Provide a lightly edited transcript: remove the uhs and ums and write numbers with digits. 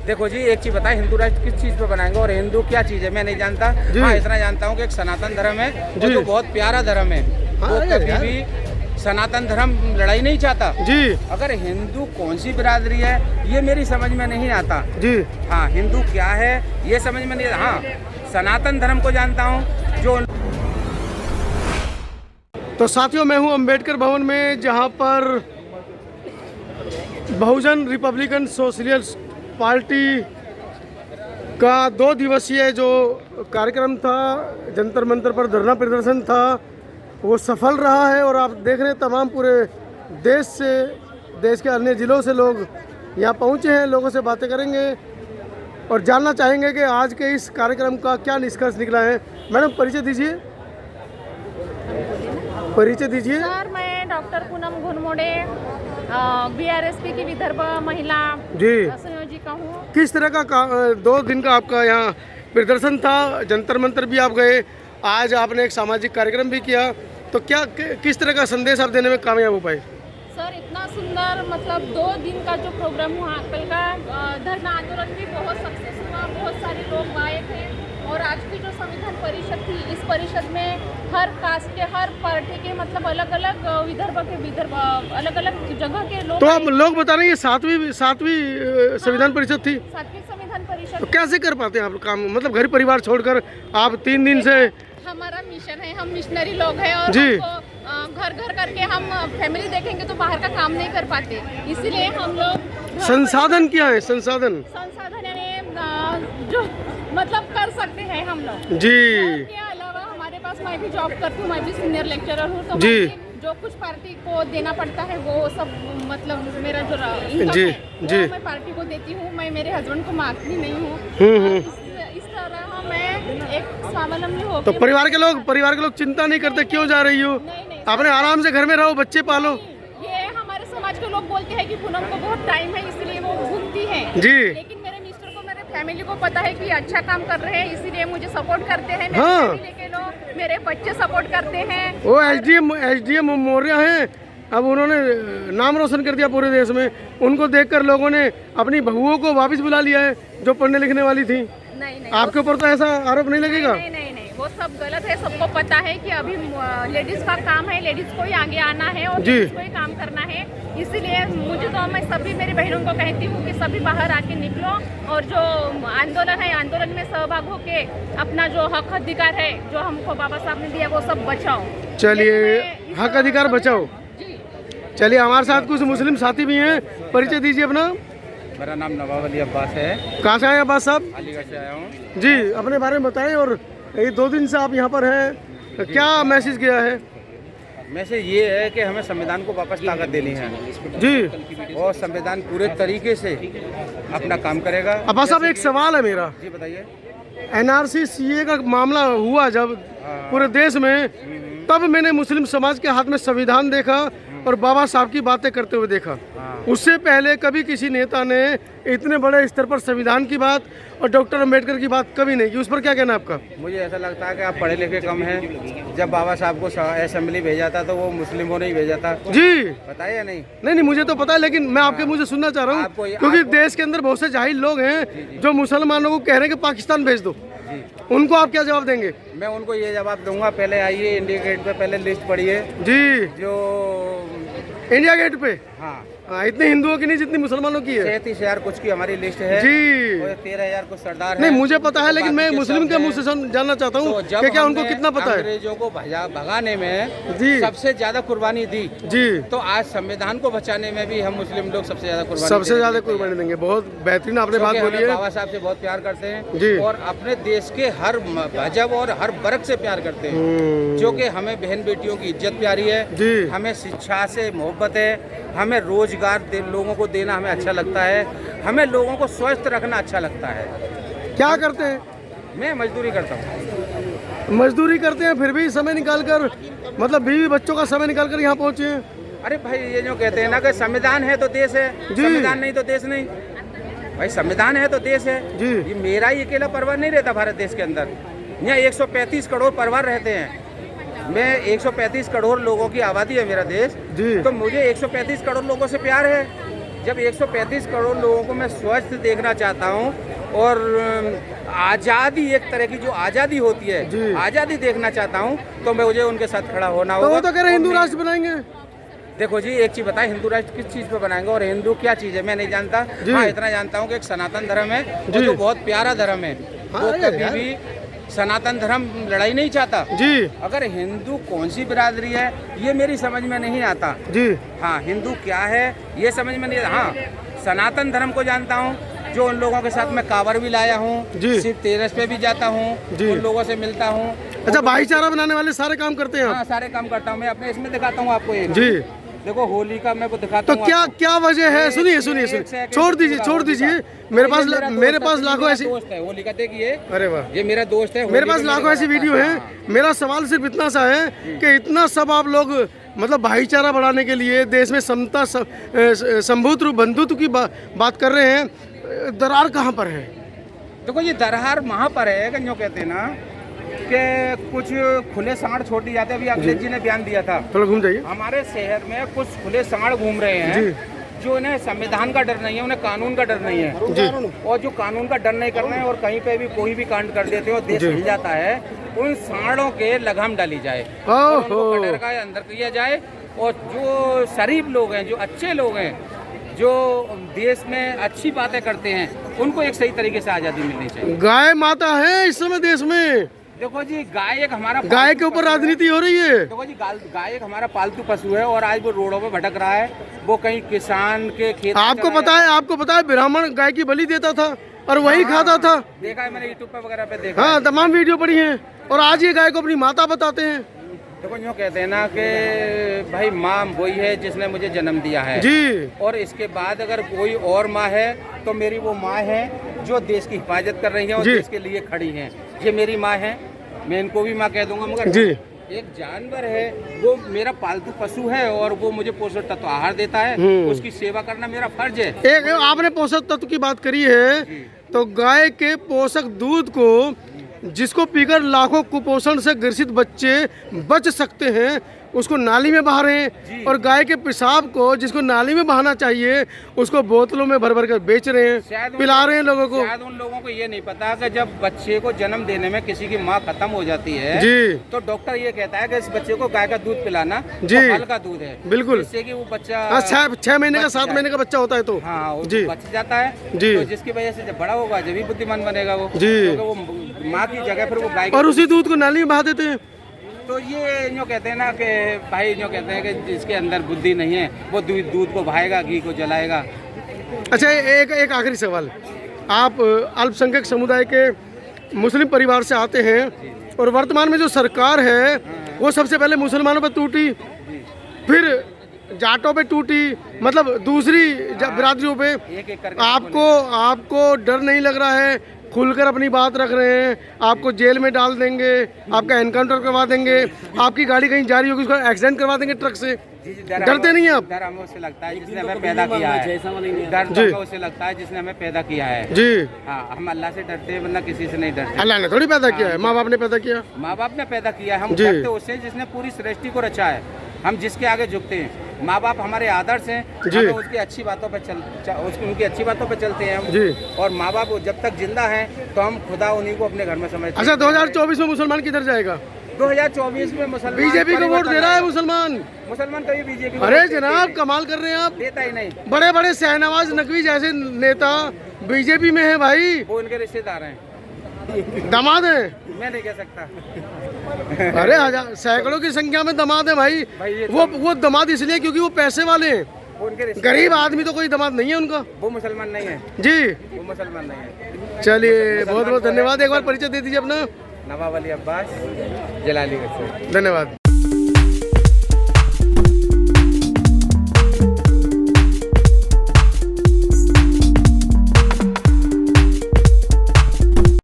देखो जी, एक चीज बताए, हिंदू राष्ट्र किस चीज पे बनाएंगे और हिंदू क्या चीज है मैं नहीं जानता। हाँ, इतना जानता हूँ कि एक सनातन धर्म है और जो बहुत प्यारा धर्म है, वो कभी भी सनातन धर्म लड़ाई नहीं चाहता जी। अगर हिंदू कौन सी बिरादरी है ये मेरी समझ में नहीं आता जी। हाँ, हिंदू क्या है ये समझ में नहीं। हाँ, सनातन धर्म को जानता हूँ जो। तो साथियों, मैं हूँ अंबेडकर भवन में, जहाँ पर बहुजन रिपब्लिकन सोशलिस्ट पार्टी का 2 दिवसीय जो कार्यक्रम था, जंतर मंतर पर धरना प्रदर्शन था, वो सफल रहा है। और आप देख रहे हैं तमाम पूरे देश से, देश के अन्य ज़िलों से लोग यहाँ पहुँचे हैं। लोगों से बातें करेंगे और जानना चाहेंगे कि आज के इस कार्यक्रम का क्या निष्कर्ष निकला है। मैडम, परिचय दीजिए। सर, मैं डॉक्टर पूनम घुनमोड़े, BRSP की विदर्भ महिला जी संयोजिका हूँ। किस तरह का 2 दिन का आपका यहाँ प्रदर्शन था? जंतर मंतर भी आप गए, आज आपने एक सामाजिक कार्यक्रम भी किया, तो क्या किस तरह का संदेश आप देने में कामयाब हो पाए? सर, इतना सुंदर, मतलब 2 दिन का जो प्रोग्राम हुआ, कल का धरना आंदोलन भी बहुत सक्सेस हुआ, बहुत सारे लोग आए थे। और आज की जो संविधान परिषद थी, इस परिषद में हर कास्ट के, हर पार्टी के, मतलब अलग अलग विदर्भ अलग अलग जगह के लोग। तो आप लोग बता रहे हैं ये सातवीं संविधान परिषद थी? 7वीं संविधान परिषद। तो कैसे कर पाते हैं आप काम, मतलब घर परिवार छोड़कर आप 3 दिन से? हमारा मिशन है, हम मिशनरी लोग हैं और जी। घर घर करके हम फैमिली देखेंगे तो बाहर का काम नहीं कर पाते, इसीलिए हम लोग। संसाधन क्या है? संसाधन यानी जो मतलब कर सकते हैं हम लोग जी। के अलावा हमारे पास, मैं भी जॉब करती हूँ, मैं भी सीनियर लेक्चरर हूँ, तो जी। जो कुछ पार्टी को देना पड़ता है वो सब, मतलब मेरा जो इनकम जी, है जी। वो मैं पार्टी को देती हूँ। मैं मेरे हस्बैंड को मांगती नहीं हूँ। इस तरह मैं एक स्वावलंबी हो। तो परिवार के लोग चिंता नहीं करते क्यों जा रही हो? आपने आराम से घर में रहो, बच्चे पालो। ये हमारे समाज के लोग बोलते हैं कि पूनम को बहुत टाइम है इसलिए वो घूमती है जी। लेकिन मेरे मिस्टर को, मेरे फैमिली को पता है कि अच्छा काम कर रहे हैं, इसीलिए मुझे सपोर्ट करते हैं। हाँ। मेरे फैमिली के लोग, मेरे बच्चे सपोर्ट करते हैं। वो एसडीएम मौर्य हैं, अब उन्होंने नाम रोशन कर दिया पूरे देश में। उनको देखकर लोगों ने अपनी बहुओं को वापस बुला लिया है जो पढ़ने लिखने वाली थी। नहीं, आपके ऊपर तो ऐसा आरोप नहीं लगेगा? नहीं, वो सब गलत है। सबको पता है कि अभी लेडीज का काम है, लेडीज को ही आगे आना है और लेडीज को ही काम करना है। इसीलिए मुझे तो, मैं सभी मेरी बहनों को कहती हूँ कि सभी बाहर आके निकलो और जो आंदोलन है, आंदोलन में सहभाग होके अपना जो हक अधिकार है जो हमको बाबा साहब ने दिया वो सब बचाओ। चलिए, हक अधिकार बचाओ। जी। चलिए, हमारे साथ कुछ मुस्लिम साथी भी हैं, परिचय दीजिए अपना। मेरा नाम नवाब अली अब्बास है। कहाँ से आए अब्बास साहब? अलीगढ़ से आया हूँ जी, अपने बारे में बताएं। और ये 2 दिन से आप यहाँ पर हैं, क्या मैसेज किया है? मैसेज ये है कि हमें संविधान को वापस ताकत देनी है जी, और संविधान पूरे तरीके से अपना काम करेगा। अब्बास साहब, एक सवाल है मेरा। जी बताइए। NRC CA का मामला हुआ जब पूरे देश में, तब मैंने मुस्लिम समाज के हाथ में संविधान देखा और बाबा साहब की बातें करते हुए देखा। उससे पहले कभी किसी नेता ने इतने बड़े स्तर पर संविधान की बात और डॉक्टर अंबेडकर की बात कभी नहीं की। उस पर क्या कहना आपका? मुझे ऐसा लगता है कि आप पढ़े लिखे कम हैं। जब बाबा साहब को असेंबली भेजा था तो वो मुस्लिमों ने ही भेजा था जी, पता है या नहीं? नहीं, मुझे तो पता है, लेकिन मैं आपके मुंह से सुनना चाह रहा हूँ, क्योंकि देश के अंदर बहुत से जाहिल लोग हैं जो मुसलमानों को कह रहे हैं कि पाकिस्तान भेज दो। उनको आप क्या जवाब देंगे? मैं उनको ये जवाब दूंगा, पहले आइए इंडिया गेट पे, पहले लिस्ट पढ़िए जी। जो इंडिया गेट पे, हाँ, इतने हिंदुओं की नहीं जितनी मुसलमानों की है। 37,000 कुछ की हमारी लिस्ट है जी। 13,000 कुछ सरदार नहीं, मुझे पता है, लेकिन मैं मुस्लिम के मुंह से जानना चाहता हूँ कि क्या उनको कितना पता है। अंग्रेजों को भगाने में जी सबसे ज्यादा कुर्बानी दी जी, तो आज संविधान को बचाने में भी हम मुस्लिम लोग सबसे ज्यादा कुर्बानी देंगे। बहुत बेहतरीन आपने बात बोली है। बाबा साहब से बहुत प्यार करते हैं जी, और अपने देश के हर मजहब और हर वर्ग से प्यार करते हैं, जो कि हमें बहन बेटियों की इज्जत प्यारी है जी। हमें शिक्षा से मोहब्बत है, हमें रोजगार लोगों को देना हमें अच्छा लगता है, हमें लोगों को स्वस्थ रखना अच्छा लगता है। क्या करते हैं? मैं मजदूरी करता हूँ। मजदूरी करते हैं, फिर भी समय निकालकर, मतलब बीवी बच्चों का समय निकालकर यहाँ पहुँचे हैं। अरे भाई, ये जो कहते हैं ना कि संविधान है तो देश है, संविधान नहीं तो देश नहीं। भाई, संविधान है तो देश है जी। ये मेरा ही अकेला परिवार नहीं रहता भारत देश के अंदर, यहाँ 135 करोड़ परिवार रहते हैं। मैं 135 करोड़ लोगों की आबादी है मेरा देश जी। तो मुझे 135 करोड़ लोगों से प्यार है जब 135 करोड़ लोगों को मैं स्वस्थ देखना चाहता हूँ और आज़ादी, एक तरह की जो आज़ादी होती है, आज़ादी देखना चाहता हूँ, तो मैं मुझे उनके साथ खड़ा होना होगा। तो वो तो कह रहे हिंदू राष्ट्र बनाएंगे। देखो जी, एक चीज़ बताएं, हिंदू राष्ट्र किस चीज़ पे बनाएंगे और हिंदू क्या चीज़ है मैं नहीं जानता। हाँ, इतना जानता हूँ कि एक सनातन धर्म है और जो बहुत प्यारा धर्म है, वो कभी भी सनातन धर्म लड़ाई नहीं चाहता जी। अगर हिंदू कौन सी बिरादरी है ये मेरी समझ में नहीं आता जी। हाँ, हिंदू क्या है ये समझ में नहीं आता। हाँ, सनातन धर्म को जानता हूँ, जो उन लोगों के साथ मैं कांवर भी लाया हूँ, शिव तेरस पे भी जाता हूँ, उन लोगों से मिलता हूँ। अच्छा, भाईचारा बनाने वाले सारे काम करते हैं? हाँ, सारे काम करता हूँ मैं। अपने इसमें दिखाता हूँ आपको एक। जी। देखो, होली का मैं वो दिखाता हूँ। तो क्या वजह है? सुनिए, छोड़ दीजिए। मेरे पास लाखों ऐसी दोस्त है। होली का देखिए, अरे वाह, ये मेरा दोस्त है। मेरे पास लाखों ऐसी वीडियो है। मेरा सवाल सिर्फ इतना सा है कि इतना सब आप लोग मतलब भाईचारा बढ़ाने के लिए देश में समता संभूत बंधुत्व की बात कर रहे हैं, दरार कहाँ पर है? देखो, ये दरार वहाँ पर है कि जो कहते हैं ना कि कुछ खुले सांड छोड़ दिए जाते हैं। अभी अखिलेश जी ने बयान दिया था, थोड़ा घूम जाइए। हमारे शहर में कुछ खुले सांड घूम रहे हैं जो इन्हें संविधान का डर नहीं है, उन्हें कानून का डर नहीं है जी। और जो कानून का डर नहीं करना है और कहीं पे भी कोई भी कांड कर देते हो, देश हिल जाता है, उन सांडों के लगाम डाली जाए और उनको कटर का अंदर किया जाए। और जो शरीफ लोग हैं, जो अच्छे लोग हैं, जो देश में अच्छी बातें करते हैं, उनको एक सही तरीके से आज़ादी मिलनी चाहिए। गाय माता है इस समय देश में। देखो जी, गाय एक हमारा, गाय के ऊपर राजनीति हो रही है। देखो जी, गाय एक हमारा पालतू पशु है और आज वो रोडों पे भटक रहा है। वो कहीं किसान के खेत। आपको पता है ब्राह्मण गाय की बलि देता था और वही खाता था। देखा है मैंने, यूट्यूब पे वगैरह पे देखा। हाँ, तमाम वीडियो पड़ी हैं। और आज ये गाय को अपनी माता बताते हैं। देखो, यूँ कहते हैं ना कि भाई माँ वही है जिसने मुझे जन्म दिया है जी। और इसके बाद अगर कोई और माँ है तो मेरी वो माँ है जो देश की हिफाजत कर रही है और देश के लिए खड़ी है। ये मेरी माँ है, मैं इनको भी माँ कह दूंगा। मगर जी, एक जानवर है, वो मेरा पालतू पशु है और वो मुझे पोषक तत्व आहार देता है, उसकी सेवा करना मेरा फर्ज है। एक आपने पोषक तत्व की बात करी है, तो गाय के पोषक दूध को जिसको पीकर लाखों कुपोषण से ग्रसित बच्चे बच सकते हैं, उसको नाली में बहा रहे हैं। और गाय के पेशाब को जिसको नाली में बहाना चाहिए, उसको बोतलों में भर भर कर बेच रहे हैं, पिला रहे हैं लोगों को। शायद उन लोगों को ये नहीं पता कि जब बच्चे को जन्म देने में किसी की माँ खत्म हो जाती है जी, तो डॉक्टर ये कहता है कि इस बच्चे को गाय का दूध पिलाना जी, तो हल का दूध है, बिल्कुल, जिससे कि वो बच्चा 6 महीने का 7 महीने का बच्चा होता है तो हाँ जी बच जाता है जी, तो जिसकी वजह से जब बड़ा होगा जब भी बुद्धिमान बनेगा वो जी, वो माँ की जगह फिर वो गाय, और उसी दूध को नाली में बहा देते हैं। तो ये यूँ कहते हैं ना कि भाई यूँ कहते हैं कि जिसके अंदर बुद्धि नहीं है वो दूध को बहाएगा, घी को जलाएगा। अच्छा, एक आखिरी सवाल, आप अल्पसंख्यक समुदाय के मुस्लिम परिवार से आते हैं और वर्तमान में जो सरकार है वो सबसे पहले मुसलमानों पे टूटी, फिर जाटों पे टूटी, मतलब दूसरी बिरादरियों पे। आपको डर नहीं लग रहा है? खुलकर अपनी बात रख रहे हैं, आपको जेल में डाल देंगे, आपका एनकाउंटर करवा देंगे, आपकी गाड़ी कहीं जा रही होगी उसको एक्सीडेंट करवा देंगे ट्रक से, डरते नहीं आप? डर हमें उससे लगता है जिसने हमें पैदा किया है, डर उससे लगता है जिसने हमें पैदा किया है जी। हाँ, हम अल्लाह से डरते हैं वरना किसी से नहीं डरते। अल्लाह ने थोड़ी पैदा किया है, माँ बाप ने पैदा किया। माँ बाप ने पैदा किया है, हम डरते उससे जिसने पूरी सृष्टि को रचा है, हम जिसके आगे झुकते हैं। माँ बाप हमारे आदर्श हैं, हमें उसकी अच्छी बातों पे उनकी अच्छी बातों पे चलते हैं हम जी। और माँ बाप जब तक जिंदा हैं तो हम खुदा उन्हीं को अपने घर में समझते हैं। अच्छा, 2024 में मुसलमान किधर जाएगा? 2024 में मुसलमान बीजेपी को वोट दे रहा है। मुसलमान कभी बीजेपी, अरे जनाब कमाल कर रहे हैं आप, देता ही नहीं। बड़े बड़े शहनवाज नकवी जैसे नेता बीजेपी में है भाई, वो उनके रिश्तेदार हैं, दामाद है, मैं नहीं कह सकता। अरे सैकड़ों की संख्या में दामाद है भाई। वो दामाद इसलिए क्योंकि वो पैसे वाले हैं, गरीब आदमी तो कोई दामाद नहीं है उनका। वो मुसलमान नहीं है जी, वो मुसलमान नहीं है। चलिए, बहुत बहुत धन्यवाद। एक बार परिचय दे दीजिए अपना। नवाब अली अब्बास, जलालीगढ़ से। धन्यवाद।